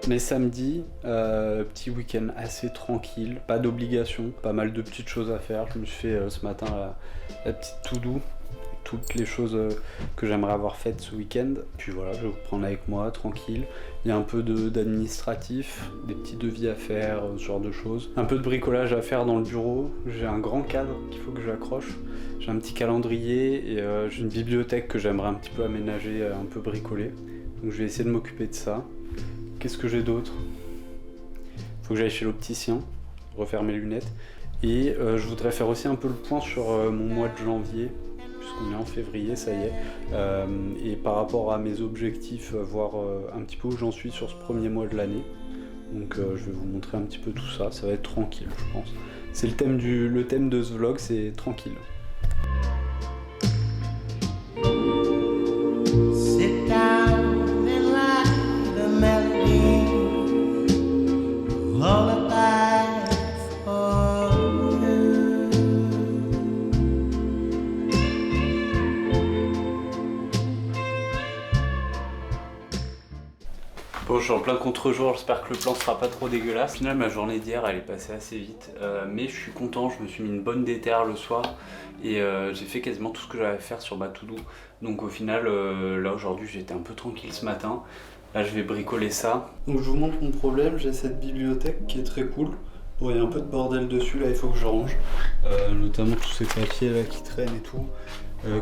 Mais samedi, petit week-end assez tranquille, pas d'obligation, pas mal de petites choses à faire. Je me suis fait ce matin la petite to-do, toutes les choses que j'aimerais avoir faites ce week-end. Puis voilà, je vais vous prendre avec moi, tranquille. Il y a un peu d'administratif, des petits devis à faire, ce genre de choses. Un peu de bricolage à faire dans le bureau. J'ai un grand cadre qu'il faut que j'accroche. J'ai un petit calendrier et j'ai une bibliothèque que j'aimerais un petit peu aménager, un peu bricoler. Donc je vais essayer de m'occuper de ça. Qu'est-ce que j'ai d'autre? Faut que j'aille chez l'opticien, refaire mes lunettes. Et je voudrais faire aussi un peu le point sur mon mois de janvier, puisqu'on est en février, ça y est. Et par rapport à mes objectifs, voir un petit peu où j'en suis sur ce premier mois de l'année. Donc je vais vous montrer un petit peu tout ça, ça va être tranquille, je pense. C'est le thème de ce vlog, c'est tranquille. Bon, je suis en plein contre-jour, j'espère que le plan sera pas trop dégueulasse. Au final, ma journée d'hier, elle est passée assez vite, mais je suis content, je me suis mis une bonne déterre le soir et j'ai fait quasiment tout ce que j'avais à faire sur ma to-do. Donc au final, là aujourd'hui, j'étais un peu tranquille ce matin. Là, je vais bricoler ça. Donc je vous montre mon problème, j'ai cette bibliothèque qui est très cool. Bon, il y a un peu de bordel dessus, là, il faut que je range. Notamment tous ces papiers là qui traînent et tout.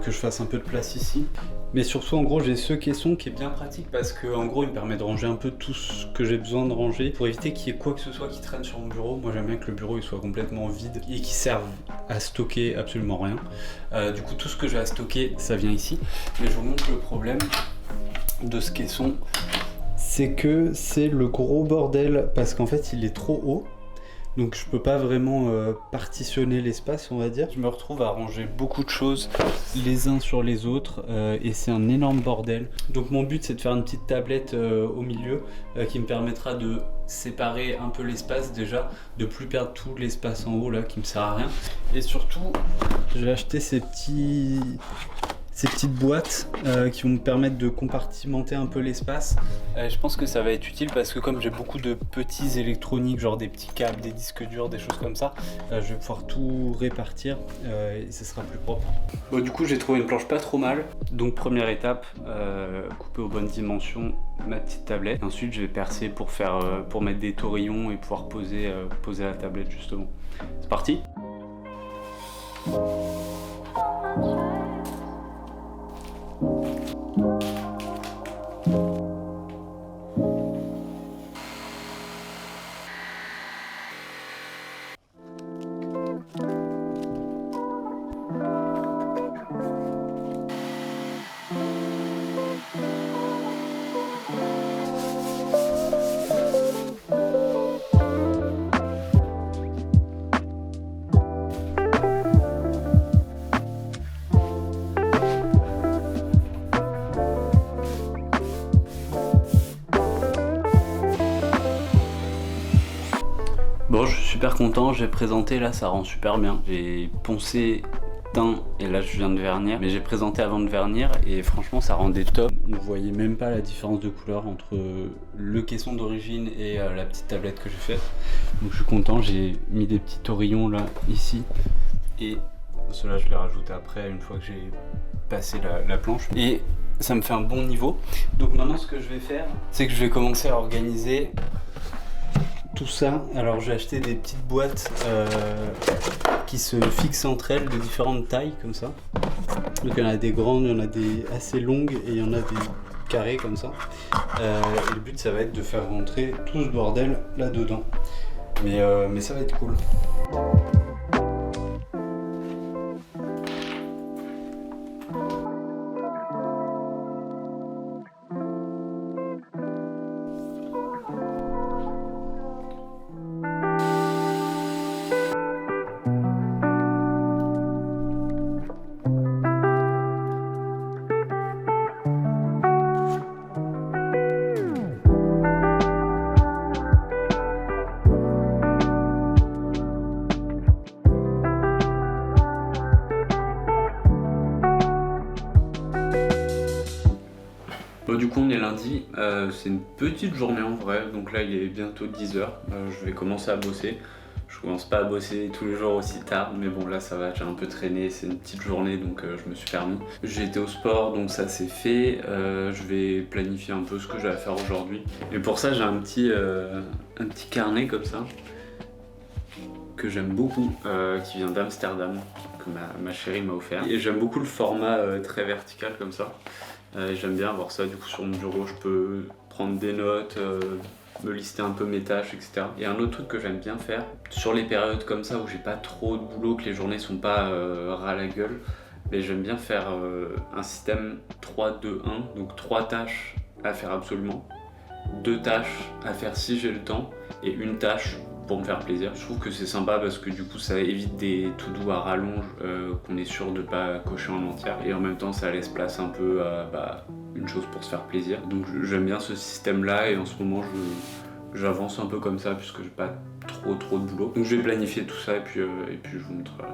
Que je fasse un peu de place ici. Mais surtout, en gros, j'ai ce caisson qui est bien pratique parce que, en gros, il me permet de ranger un peu tout ce que j'ai besoin de ranger pour éviter qu'il y ait quoi que ce soit qui traîne sur mon bureau. Moi, j'aime bien que le bureau il soit complètement vide et qu'il serve à stocker absolument rien. Du coup, tout ce que j'ai à stocker, ça vient ici. Mais je vous montre le problème de ce caisson. C'est que c'est le gros bordel parce qu'en fait, il est trop haut. Donc je peux pas vraiment partitionner l'espace, on va dire. Je me retrouve à ranger beaucoup de choses les uns sur les autres et c'est un énorme bordel. Donc mon but c'est de faire une petite tablette au milieu qui me permettra de séparer un peu l'espace déjà, de plus perdre tout l'espace en haut là qui me sert à rien. Et surtout, j'ai acheté ces petites boîtes qui vont me permettre de compartimenter un peu l'espace. Je pense que ça va être utile parce que comme j'ai beaucoup de petits électroniques, genre des petits câbles, des disques durs, des choses comme ça, je vais pouvoir tout répartir et ça sera plus propre. Bon, du coup j'ai trouvé une planche pas trop mal. Donc première étape, couper aux bonnes dimensions ma petite tablette. Ensuite je vais percer pour mettre des taurillons et pouvoir poser la tablette justement. C'est parti. Bon, je suis super content, j'ai présenté là, ça rend super bien. J'ai poncé, teint et là je viens de vernir, mais j'ai présenté avant de vernir et franchement ça rendait top. Vous voyez même pas la différence de couleur entre le caisson d'origine et la petite tablette que j'ai faite. Donc je suis content, j'ai mis des petits taurillons là, ici, et ceux-là je les rajoute après une fois que j'ai passé la planche. Et ça me fait un bon niveau. Donc maintenant ce que je vais faire, c'est que je vais commencer à organiser tout ça. Alors j'ai acheté des petites boîtes qui se fixent entre elles de différentes tailles comme ça. Donc il y en a des grandes, il y en a des assez longues et il y en a des carrés comme ça. Et le but ça va être de faire rentrer tout ce bordel là dedans. Mais ça va être cool. Bon, du coup on est lundi, c'est une petite journée en vrai, donc là il est bientôt 10h, je vais commencer à bosser. Je commence pas à bosser tous les jours aussi tard, mais bon là ça va, j'ai un peu traîné, c'est une petite journée donc je me suis permis. J'ai été au sport donc ça c'est fait, je vais planifier un peu ce que j'ai à faire aujourd'hui. Et pour ça j'ai un petit carnet comme ça, que j'aime beaucoup, qui vient d'Amsterdam, que ma chérie m'a offert. Et j'aime beaucoup le format très vertical comme ça. J'aime bien avoir ça du coup sur mon bureau, je peux prendre des notes, me lister un peu mes tâches, etc. Et un autre truc que j'aime bien faire, sur les périodes comme ça où j'ai pas trop de boulot, que les journées sont pas ras à la gueule, mais j'aime bien faire un système 3-2-1, donc 3 tâches à faire absolument, 2 tâches à faire si j'ai le temps, et une tâche pour me faire plaisir. Je trouve que c'est sympa parce que du coup ça évite des to-do à rallonge qu'on est sûr de pas cocher en entière, et en même temps ça laisse place un peu à une chose pour se faire plaisir. Donc j'aime bien ce système là, et en ce moment j'avance un peu comme ça puisque j'ai pas trop de boulot. Donc je vais planifier tout ça et puis je vous montrerai.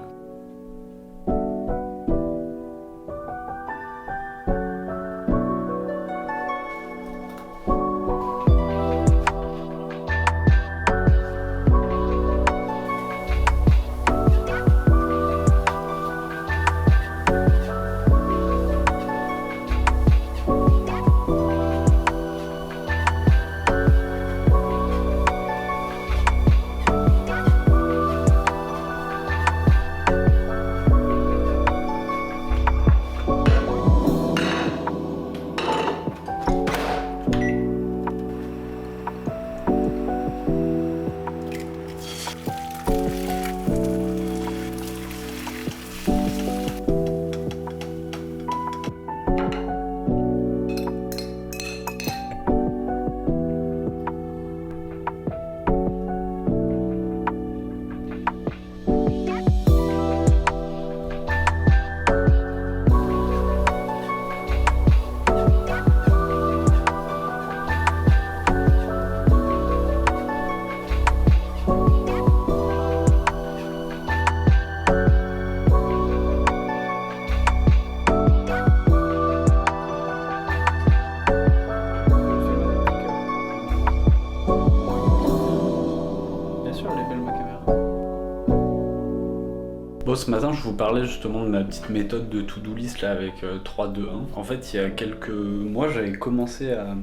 Bon, ce matin, je vous parlais justement de ma petite méthode de to-do list là avec 3-2-1. En fait, il y a quelques mois, j'avais commencé à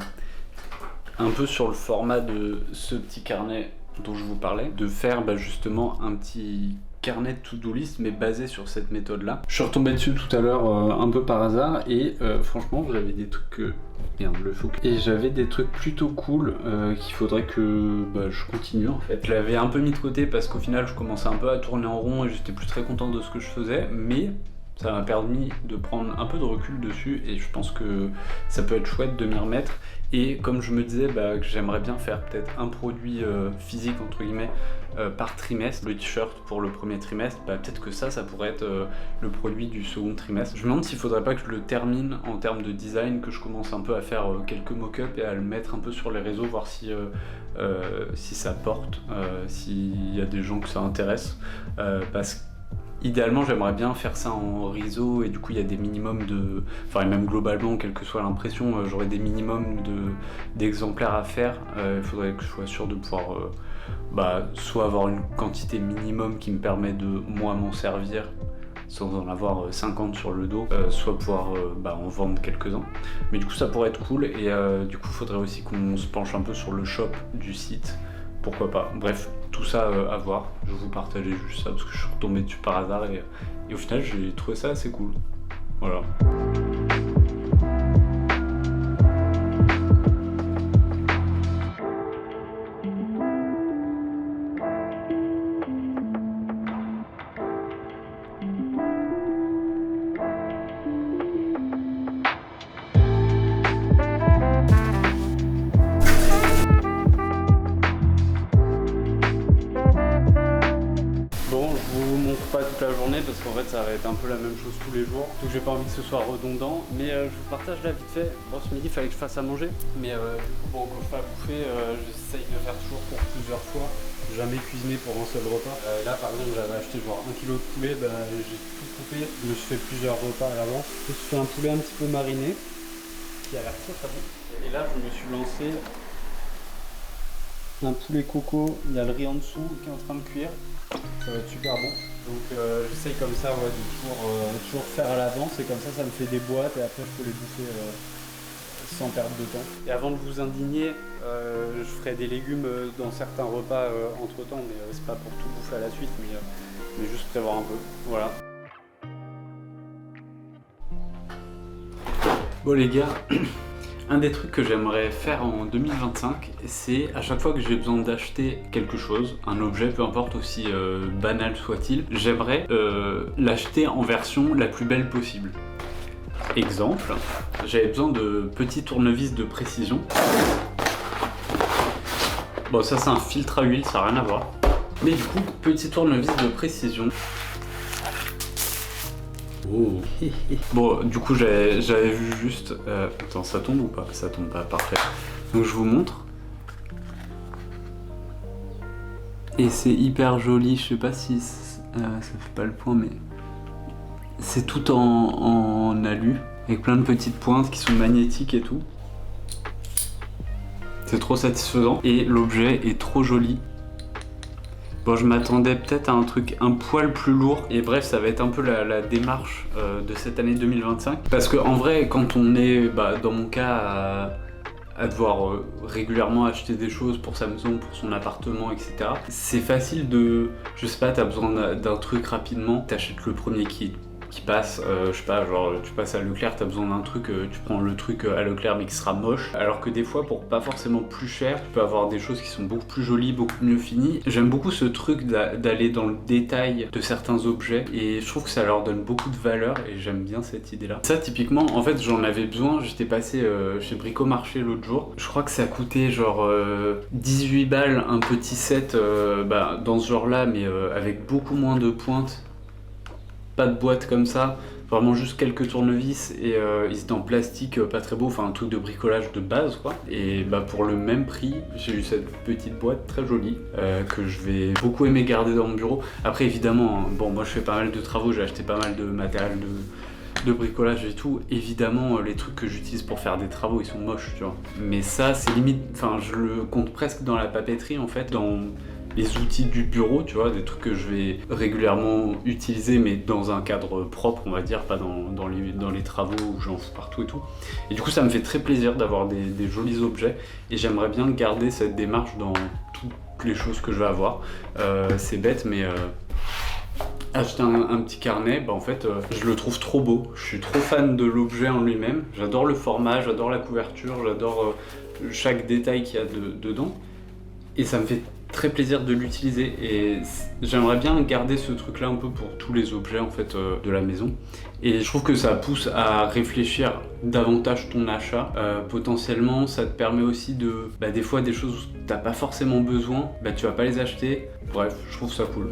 un peu sur le format de ce petit carnet dont je vous parlais, de faire justement un petit carnet de to-do list mais basé sur cette méthode là. Je suis retombé dessus tout à l'heure un peu par hasard et franchement j'avais des trucs que... Merde, le focus. Et j'avais des trucs plutôt cool qu'il faudrait que je continue en fait. Je l'avais un peu mis de côté parce qu'au final je commençais un peu à tourner en rond et j'étais plus très content de ce que je faisais, mais ça m'a permis de prendre un peu de recul dessus et je pense que ça peut être chouette de m'y remettre. Et comme je me disais que j'aimerais bien faire peut-être un produit physique entre guillemets par trimestre, le t-shirt pour le premier trimestre, peut-être que ça pourrait être le produit du second trimestre. Je me demande s'il faudrait pas que je le termine en termes de design, que je commence un peu à faire quelques mock-ups et à le mettre un peu sur les réseaux, voir si ça porte, s'il y a des gens que ça intéresse, parce que idéalement, j'aimerais bien faire ça en réseau et du coup, il y a des minimums de... Enfin, même globalement, quelle que soit l'impression, j'aurais des minimums d'exemplaires à faire. Il faudrait que je sois sûr de pouvoir soit avoir une quantité minimum qui me permet de moi m'en servir sans en avoir 50 sur le dos, soit pouvoir en vendre quelques-uns. Mais du coup, ça pourrait être cool et du coup, il faudrait aussi qu'on se penche un peu sur le shop du site. Pourquoi pas. Bref, tout ça à voir. Je vais vous partager juste ça parce que je suis retombé dessus par hasard et au final j'ai trouvé ça assez cool. Voilà. Pas toute la journée parce qu'en fait ça va être un peu la même chose tous les jours, donc j'ai pas envie que ce soit redondant, mais je vous partage là vite fait. Bon, ce midi il fallait que je fasse à manger, mais du coup quand je fais à bouffer, j'essaye de faire toujours pour plusieurs fois, jamais cuisiner pour un seul repas. Là par exemple j'avais acheté genre 1 kg de poulet, j'ai tout coupé, je me suis fait plusieurs repas à l'avance. Je me suis fait un poulet un petit peu mariné qui a l'air très très bon. Et là, je me suis lancé un poulet coco, il y a le riz en dessous qui est en train de cuire. Ça va être super bon. Donc j'essaye comme ça de toujours faire à l'avance et comme ça me fait des boîtes et après je peux les bouffer sans perdre de temps. Et avant de vous indigner, je ferai des légumes dans certains repas entre temps, mais c'est pas pour tout bouffer à la suite, mais juste prévoir un peu. Voilà. Bon les gars, un des trucs que j'aimerais faire en 2025, c'est à chaque fois que j'ai besoin d'acheter quelque chose, un objet, peu importe aussi banal soit-il, j'aimerais l'acheter en version la plus belle possible. Exemple, j'avais besoin de petits tournevis de précision. Bon, ça c'est un filtre à huile, ça n'a rien à voir. Mais du coup, petit tournevis de précision. Oh. Bon, du coup, j'avais vu juste... Attends, ça tombe ou pas? Ça tombe pas, parfait. Donc je vous montre. Et c'est hyper joli, je sais pas si ça fait pas le point, mais... C'est tout en alu, avec plein de petites pointes qui sont magnétiques et tout. C'est trop satisfaisant. Et l'objet est trop joli. Bon, je m'attendais peut-être à un truc un poil plus lourd. Et bref, ça va être un peu la démarche de cette année 2025. Parce que en vrai, quand on est, dans mon cas, à devoir régulièrement acheter des choses pour sa maison, pour son appartement, etc. C'est facile de... Je sais pas, t'as besoin d'un truc rapidement, t'achètes le premier qui passe, je sais pas, genre tu passes à Leclerc, t'as besoin d'un truc, tu prends le truc à Leclerc mais qui sera moche, alors que des fois pour pas forcément plus cher, tu peux avoir des choses qui sont beaucoup plus jolies, beaucoup mieux finies. J'aime beaucoup ce truc d'aller dans le détail de certains objets et je trouve que ça leur donne beaucoup de valeur et j'aime bien cette idée là. Ça typiquement, en fait j'en avais besoin, j'étais passé chez Bricomarché l'autre jour, je crois que ça coûtait genre 18 balles un petit set dans ce genre là mais avec beaucoup moins de pointes. Pas de boîte comme ça, vraiment juste quelques tournevis et ils étaient en plastique pas très beau, enfin un truc de bricolage de base quoi. Et pour le même prix, j'ai eu cette petite boîte très jolie que je vais beaucoup aimer garder dans mon bureau. Après évidemment, bon moi je fais pas mal de travaux, j'ai acheté pas mal de matériel de bricolage et tout. Évidemment les trucs que j'utilise pour faire des travaux ils sont moches tu vois. Mais ça c'est limite, enfin je le compte presque dans la papeterie en fait, dans les outils du bureau, tu vois, des trucs que je vais régulièrement utiliser mais dans un cadre propre on va dire, pas dans les travaux où j'en fous partout et tout. Et du coup ça me fait très plaisir d'avoir des jolis objets et j'aimerais bien garder cette démarche dans toutes les choses que je vais avoir. C'est bête mais acheter un petit carnet, en fait je le trouve trop beau, je suis trop fan de l'objet en lui-même, j'adore le format, j'adore la couverture, j'adore chaque détail qu'il y a dedans et ça me fait très plaisir de l'utiliser et j'aimerais bien garder ce truc là un peu pour tous les objets en fait de la maison et je trouve que ça pousse à réfléchir davantage ton achat. Potentiellement ça te permet aussi de des fois des choses où t'as pas forcément besoin, tu vas pas les acheter, bref je trouve ça cool.